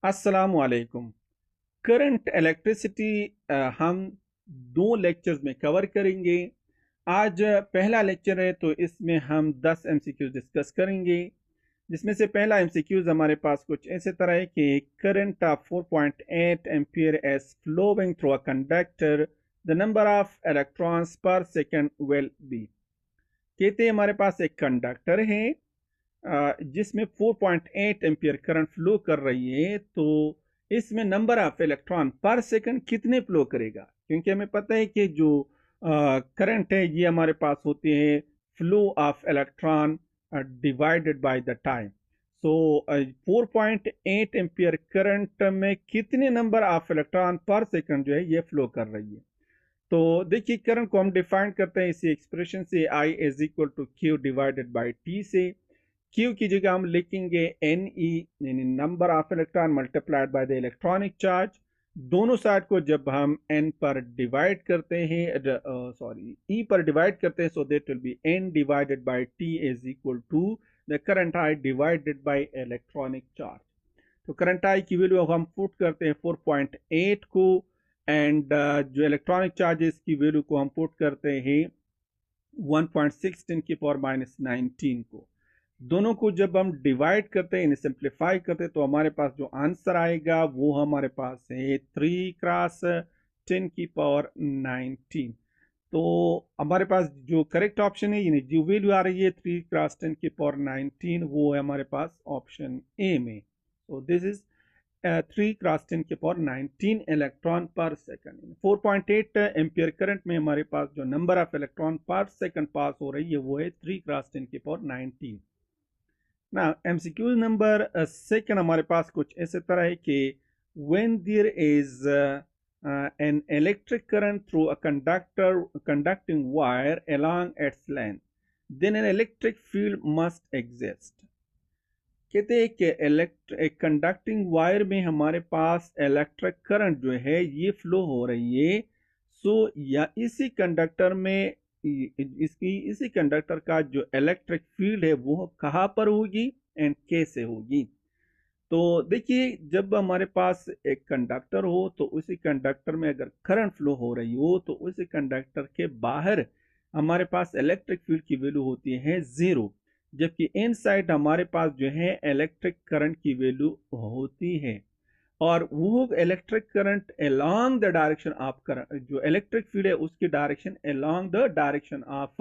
अस्सलाम वालेकुम। Current electricity हम दो लेक्चर्स में कवर करेंगे। आज पहला लेक्चर है तो इसमें हम 10 एमसीक्यूज डिस्कस करेंगे, जिसमें से पहला एमसीक्यूज हमारे पास कुछ ऐसे तरह है कि current of 4.8 ampere is flowing through a conductor, the number of electrons per second will be. कहते हैं हमारे पास एक कंडक्टर है जिसमें 4.8 एम्पियर करंट फ्लो कर रही है, तो इसमें नंबर ऑफ इलेक्ट्रॉन पर सेकंड कितने फ्लो करेगा, क्योंकि हमें पता है कि जो करंट है ये हमारे पास होती है flow of electron divided by the time. So 4.8 ampere current में कितने नंबर ऑफ इलेक्ट्रॉन पर सेकंड जो है ये फ्लो कर रही है। तो देखिए करंट को हम डिफाइन करते हैं इसी एक्सप्रेशन से, I is equal to Q divided by T से। Q की जगह हम लिखेंगे Ne यानी number of electron multiplied by the electronic charge. दोनों साइड को जब हम N पर डिवाइड करते हैं, सॉरी E पर डिवाइड करते हैं, so that will be N divided by T is equal to the current I divided by electronic charge. तो करंट I की वैल्यू हम पुट करते हैं 4.8 को, एंड जो इलेक्ट्रॉनिक चार्जेस की वैल्यू को हम पुट करते हैं 1.6 10 की पावर माइनस 19 को। दोनों को जब हम डिवाइड करते हैं, इन्हें सिंप्लीफाई करते हैं, तो हमारे पास जो आंसर आएगा वो हमारे पास है 3 क्रॉस 10 की पावर 19। तो हमारे पास जो करेक्ट ऑप्शन है, यानी जो वैल्यू आ रही है 3 क्रॉस 10 की पावर 19, वो है हमारे पास ऑप्शन ए में। तो दिस इज 3 क्रॉस 10 की पावर 19 इलेक्ट्रॉन पर सेकंड। 4.8 एम्पियर करंट में हमारे पास जो नंबर ऑफ इलेक्ट्रॉन पर सेकंड पास हो रही है वो है 3 क्रॉस 10 की पावर 19। ना एमसीक्यू नंबर सेकंड हमारे पास कुछ ऐसे तरह है कि when there is an electric current through a conducting wire along its length, then an electric field must exist। कहते हैं कि एक कंडक्टिंग वायर में हमारे पास इलेक्ट्रिक करंट जो है ये फ्लो हो रही है। सो या इसी कंडक्टर में इसकी इसी कंडक्टर का जो इलेक्ट्रिक फील्ड है वो कहाँ पर होगी एंड कैसे होगी। तो देखिए जब हमारे पास एक कंडक्टर हो तो उसी कंडक्टर में अगर करंट फ्लो हो रही हो तो उसी कंडक्टर के बाहर हमारे पास इलेक्ट्रिक फील्ड की वैल्यू होती है 0, जबकि इनसाइड हमारे पास जो है इलेक्ट्रिक करंट की वैल्यू होती है। और वो electric current along the direction of current, जो इलेक्ट्रिक फील्ड है उसकी direction along the direction of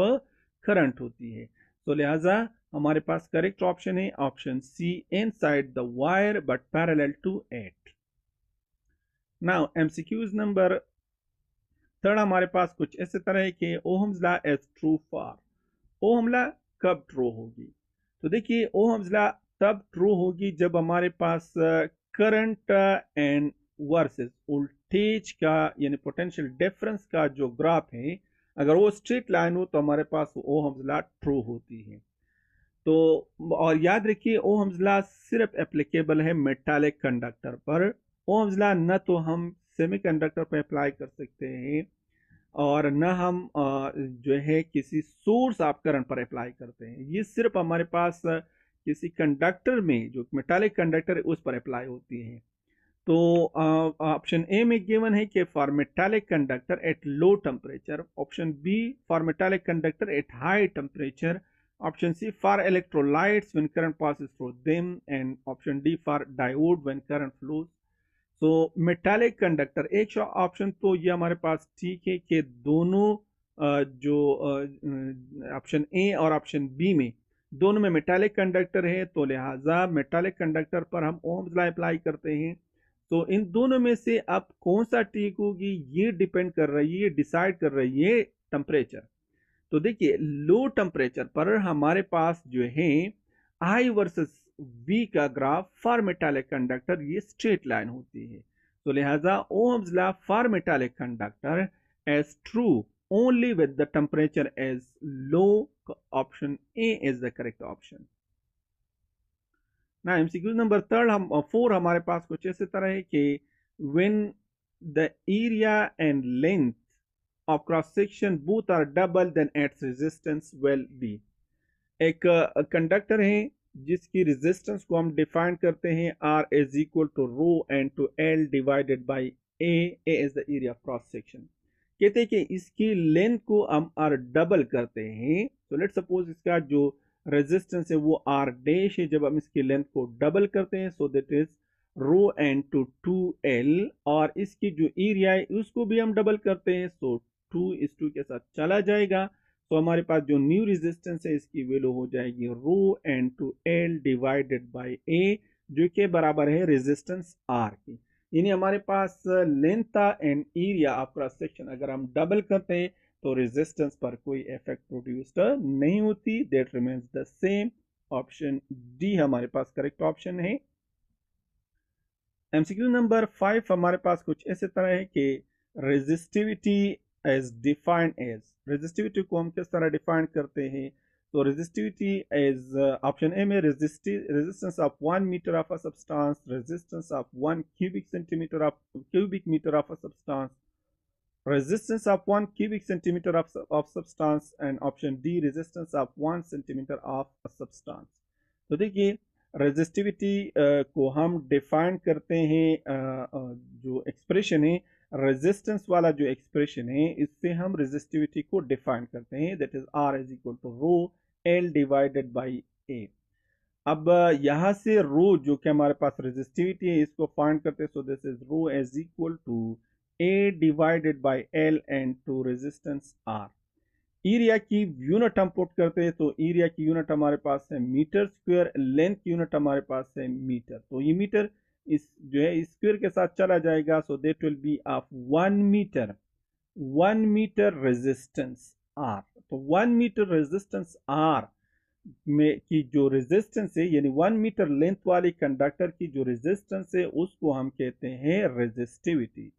current होती है। तो लिहाजा हमारे पास करेक्ट ऑप्शन है option C, inside the wire but parallel to it. Now MCQs number third हमारे पास कुछ ऐसे तरह है कि ohm's law is true for. Ohm law कब ट्रू होगी? तो देखिए ओहम्स लॉ तब ट्रू होगी जब हमारे पास करंट एंड वर्सेस वोल्टेज का यानी पोटेंशियल डिफरेंस का जो ग्राफ है, अगर वो स्ट्रेट लाइन हो तो हमारे पास ओहम्स लॉ ट्रू होती है। तो और याद रखिए ओहम्स लॉ सिर्फ एप्लीकेबल है मेटालिक कंडक्टर पर। ओहम्स लॉ न तो हम सेमीकंडक्टर पर अप्लाई कर सकते हैं और न हम जो है किसी सोर्स ऑफ करंट पर अप्लाई करते हैं। ये सिर्फ हमारे पास किसी कंडक्टर में जो मेटालिक कंडक्टर है उस पर अप्लाई होती है। तो ऑप्शन ए में गिवन है कि for metallic conductor at low temperature, option B for metallic conductor at high temperature, option C for electrolytes when current passes through them, and option D for diode when current flows। तो metallic conductor एक option तो ये हमारे पास ठीक है कि दोनों जो ऑप्शन ए और ऑप्शन बी में दोनों में मेटालिक कंडक्टर है, तो लिहाजा मेटालिक कंडक्टर पर हम ओम्स लॉ अप्लाई करते हैं। तो इन दोनों में से अब कौन सा ठीक होगी ये डिपेंड कर रही है, डिसाइड कर रही है टेम्परेचर। तो देखिए लो टेम्परेचर पर हमारे पास जो है आई वर्सेस वी का ग्राफ फॉर मेटालिक कंडक्टर ये स्ट्रेट लाइन होती है। तो लिहाजा ohm's law for metallic conductor is true only with the temperature is low. Option A is the correct option. ना एमसीक्यू नंबर थर्ड हम 4 हमारे पास कुछ ऐसे तरह है कि when the area and length of cross section both are double then its resistance will be। एक कंडक्टर है जिसकी रेजिस्टेंस को हम डिफाइन करते हैं R is equal to rho into L divided by A is the area of cross section. कहते हैं कि इसकी लेंथ को हम R डबल करते हैं। तो लेट सपोज इसका जो रेजिस्टेंस है वो R डैश है, जब हम इसकी लेंथ को डबल करते हैं so that is rho into 2L, और इसकी जो एरिया है उसको भी हम डबल करते हैं, सो 2 इस 2 के साथ चला जाएगा। तो हमारे पास जो न्यू रेजिस्टेंस है इसकी वैल्यू हो जाएगी rho into L divided by A, जो कि बराबर है रेजिस्टेंस आर की। यानी हमारे पास लेंथ था and area of cross section अगर हम डबल करते हैं तो रेजिस्टेंस पर कोई इफेक्ट प्रोड्यूस्ड नहीं होती, that remains the same. Option D हमारे पास करेक्ट ऑप्शन है। एमसीक्यू नंबर 5 हमारे पास कुछ ऐसे तरह है कि resistivity is defined as, resistivity को हम किस तरह डिफाइन करते हैं। तो रेजिस्टिविटी एज ऑप्शन ए में resistance of 1 meter of a substance, resistance of 1 cubic meter of a substance, resistance of 1 cubic centimeter of substance, and option D resistance of 1 centimeter of a substance। तो देखिए resistivity को हम define करते हैं, जो expression है resistance वाला जो एक्सप्रेशन है इससे हम रेजिस्टिविटी को डिफाइन करते हैं, that is R is equal to rho L divided by A. अब यहाँ से रो जो कि हमारे पास रेजिस्टिविटी है इसको फाइंड करते हैं, so this is rho is equal to A divided by L into resistance R. Area की यूनिट हम पुट करते हैं, तो एरिया की यूनिट हमारे पास है मीटर स्क्वायर, लेंथ की यूनिट हमारे पास है मीटर, तो ये मीटर इस जो है स्क्वायर के साथ चला जाएगा, सो that will B of 1 metre resistance R. तो 1 मीटर रेजिस्टेंस आर में की जो रेजिस्टेंस है यानी 1 मीटर लेंथ वाले कंडक्टर की जो रेजिस्टेंस है उसको हम कहते हैं रेजिस्टिविटी।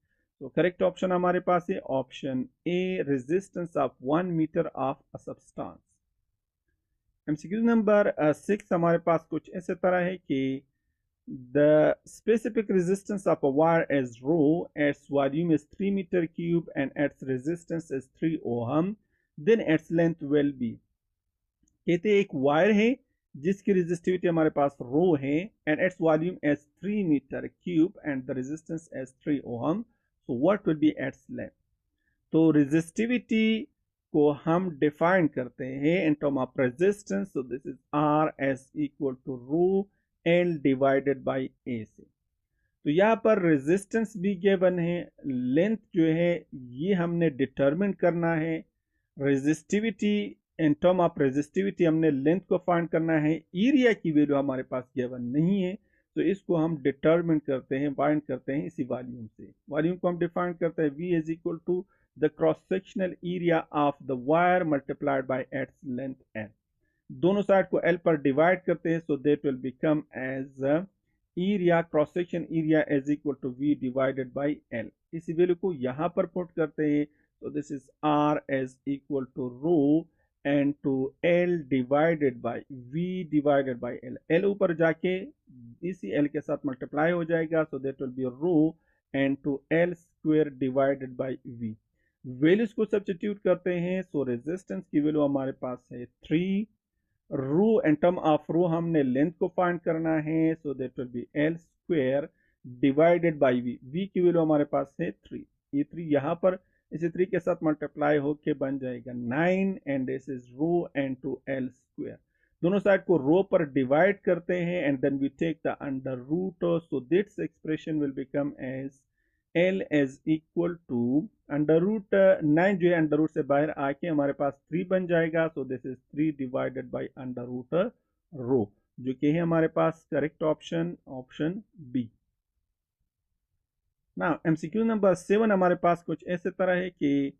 तो करेक्ट ऑप्शन हमारे पास है option A, resistance of 1 meter of a substance. MCQ number 6 हमारे पास कुछ ऐसे तरह है कि the specific resistance of a wire is rho, its volume is 3 metre cube and its resistance is 3 ohm, then its length will be. कहते हैं एक वायर है जिसकी रेजिस्टिविटी हमारे पास रो है and its volume as 3 metre cube and the resistance as 3 ohm, so what will be its length. तो resistivity को हम डिफाइन करते हैं in term of resistance, so this is R as equal to rho L divided by A से। तो यहाँ पर resistance भी गिवन है, लेंथ जो है ये हमने डिटरमिन करना है, resistivity in term of resistivity हमने लेंथ को फाइंड करना है, एरिया की वैल्यू हमारे पास गिवन नहीं है, तो इसको हम डिटरमिन करते हैं, फाइंड करते हैं इसी वॉल्यूम से। वॉल्यूम को हम डिफाइन करते हैं V is equal to the cross sectional area of the wire multiplied by its length L। दोनों साइड को L पर डिवाइड करते हैं, so that will become as area, cross section area is equal to V divided by L। इसी value को यहाँ पर put करते हैं, so this is R is equal to rho and to L divided by V divided by L। L ऊपर जाके इसी L के साथ मल्टीप्लाई हो जाएगा, so that will be rho and to L square divided by V। Values को substitute करते हैं, सो रेजिस्टेंस की वैल्यू हमारे पास है 3, रो एंड टर्म ऑफ रो हमने लेंथ को फाइंड करना है, सो that will B L square divided by V। V की वैल्यू हमारे पास है 3, ये 3 यहाँ पर इसी 3 के साथ मल्टीप्लाई होके बन जाएगा 9 and this is rho into L square. दोनों साइड को रो पर डिवाइड करते हैं and then we take the under root, so this expression will become as L is equal to under root 9 जो है अंडर रूट से बाहर आके हमारे पास 3 बन जाएगा, so this is 3 divided by under root rho, जो कि है हमारे पास correct option, option B. Now MCQ number 7 हमारे पास कुछ ऐसे तरह है कि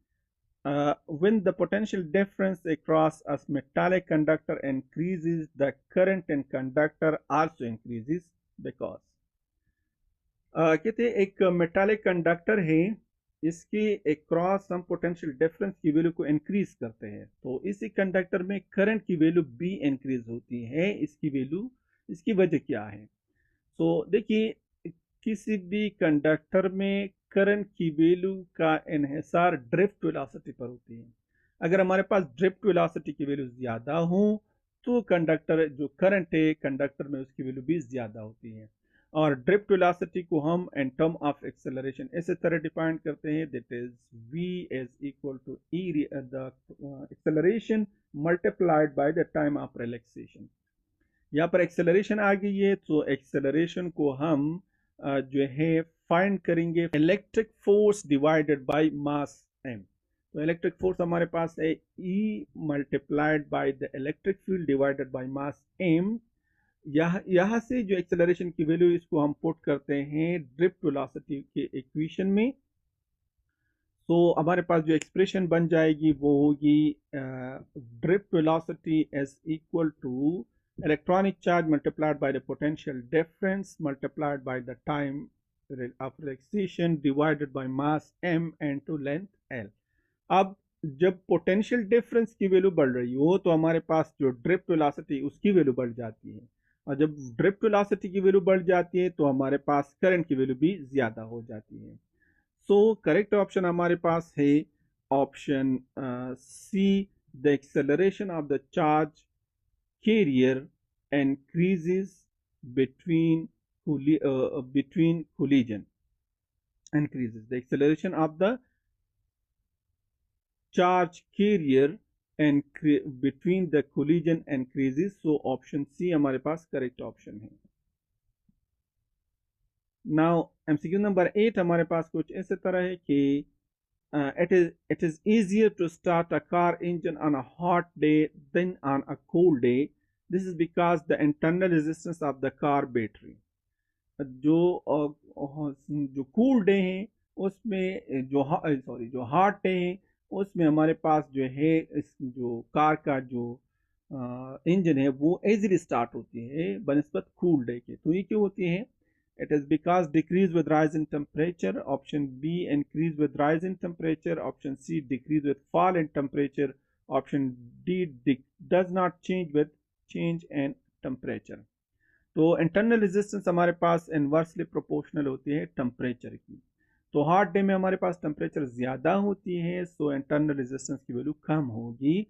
when the potential difference across a metallic conductor increases, the current in conductor also increases because कहते हैं एक मेटालिक कंडक्टर है, इसके अक्रॉस हम पोटेंशियल डिफरेंस की वैल्यू को इंक्रीज करते हैं, तो इसी कंडक्टर में करंट की वैल्यू भी इंक्रीज होती है। इसकी वैल्यू, इसकी वजह क्या है? तो देखिए किसी भी कंडक्टर में करंट की वैल्यू का इन्हिसार ड्रिफ्ट वेलोसिटी पर होती है। अगर हमारे पास ड्रिफ्ट वेलोसिटी की वैल्यू ज़्यादा हो तो कंडक्टर जो करंट है कंडक्टर में उसकी वैल्यू भी ज़्यादा होती है। और ड्रिफ्ट वेलोसिटी को हम इन टर्म ऑफ एक्सेलरेशन इस तरह डिफाइन करते हैं, that is v is equal to e the acceleration multiplied by the time of relaxation. यहाँ पर एक्सेलरेशन आ गई है, तो एक्सेलरेशन को हम जो है फाइंड करेंगे electric force divided by mass m। तो इलेक्ट्रिक फोर्स हमारे पास है E multiplied by the electric field divided by mass m। यहाँ से जो एक्सेलरेशन की वैल्यू इसको हम पुट करते हैं ड्रिफ्ट वेलोसिटी के इक्वेशन में। तो हमारे पास जो एक्सप्रेशन बन जाएगी वो होगी drift velocity is equal to electronic charge multiplied by the potential difference multiplied by the time of relaxation divided by mass m into length l। अब जब पोटेंशियल डिफरेंस की वैल्यू बढ़ रही हो तो हमारे पास जो ड्रिफ्ट वेलोसिटी उसकी वैल्यू बढ़ जाती है, और जब ड्रिफ्ट वेलोसिटी की वैल्यू बढ़ जाती है तो हमारे पास करंट की वैल्यू भी ज़्यादा हो जाती है। सो करेक्ट ऑप्शन हमारे पास है option C, the acceleration of the charge carrier increases between collision increases the acceleration of the charge carrier and between the collision increases। so option C हमारे पास करेक्ट ऑप्शन है। Now MCQ number 8 हमारे पास कुछ इस तरह है कि it is easier to start a car engine on a hot day than on a cold day. This is because the internal resistance of the car battery। जो cool day हैं उसमें जो हॉट डे हैं उसमें हमारे पास जो है इस जो कार का जो इंजन है वो इजीली स्टार्ट होती है बनिस्बत कूल डे के। तो ये क्यों होती है? It is because decrease with rise in temperature, option B increase with rise in temperature, option C decrease with fall in temperature, option D does not change with change in temperature। तो internal resistance हमारे पास inversely proportional होती है temperature की। तो hot day में हमारे पास temperature ज़्यादा होती है, सो इंटरनल रेजिस्टेंस की वैल्यू कम होगी।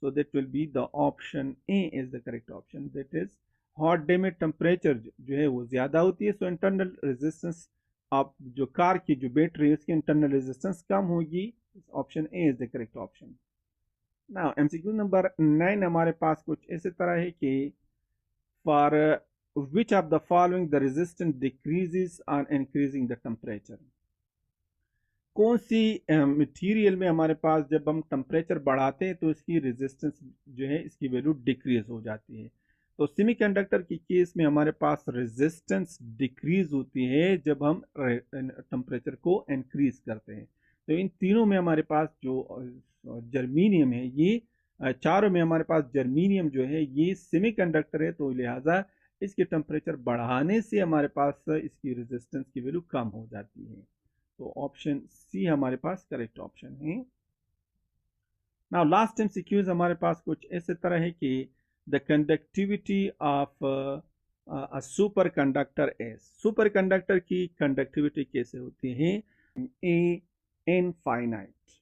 सो that will be the option A is the correct option, that is hot day में टेम्परेचर जो है वो ज़्यादा होती है, सो इंटरनल रेजिस्टेंस आप जो कार की जो बैटरी है उसकी इंटरनल रेजिस्टेंस कम होगी। Option A is the correct option. Now MCQ number 9 हमारे पास कुछ इसी तरह है कि for which of the following the resistance decreases on increasing the temperature। कौन सी मटेरियल में हमारे पास जब हम टेम्परेचर बढ़ाते हैं तो इसकी रेजिस्टेंस जो है इसकी वैल्यू डिक्रीज हो जाती है। तो सेमीकंडक्टर की केस में हमारे पास रेजिस्टेंस डिक्रीज होती है जब हम टेम्परेचर को इंक्रीज करते हैं। तो इन तीनों में हमारे पास जो जर्मीनियम है, ये चारों में हमारे पास जर्मीनियम जो है ये सेमीकंडक्टर है, तो लिहाजा इसके टेम्परेचर बढ़ाने से हमारे पास इसकी रेजिस्टेंस की वैल्यू कम हो जाती है। तो ऑप्शन सी हमारे पास करेक्ट ऑप्शन है। नाउ लास्ट MCQs हमारे पास कुछ ऐसे तरह है कि the conductivity of a superconductor is. Superconductor की कंडक्टिविटी कैसे होती है? A infinite.